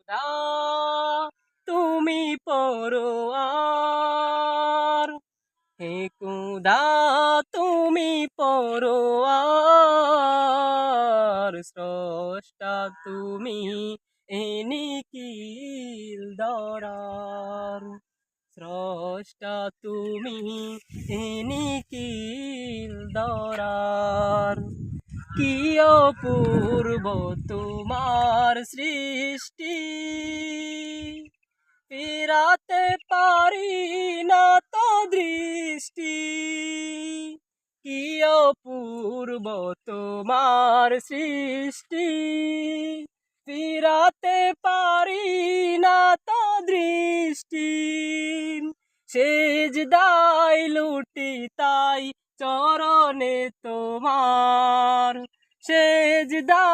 খোদা তুমি পরোয়ার, হে খোদা তুমি পরোয়ার, স্রষ্টা তুমি এ নিখিল ধরার, স্রষ্টা তুমি এ নিখিল ধরার। কি অপূর্ব তোমার সৃষ্টি, ফেরাতে পারি না তো দৃষ্টি। কি অপূর্ব তোমার সৃষ্টি, ফেরাতে পারি না তো দৃষ্টি। সেজদায় লুটি তাই চরণে তোমার, সেজদা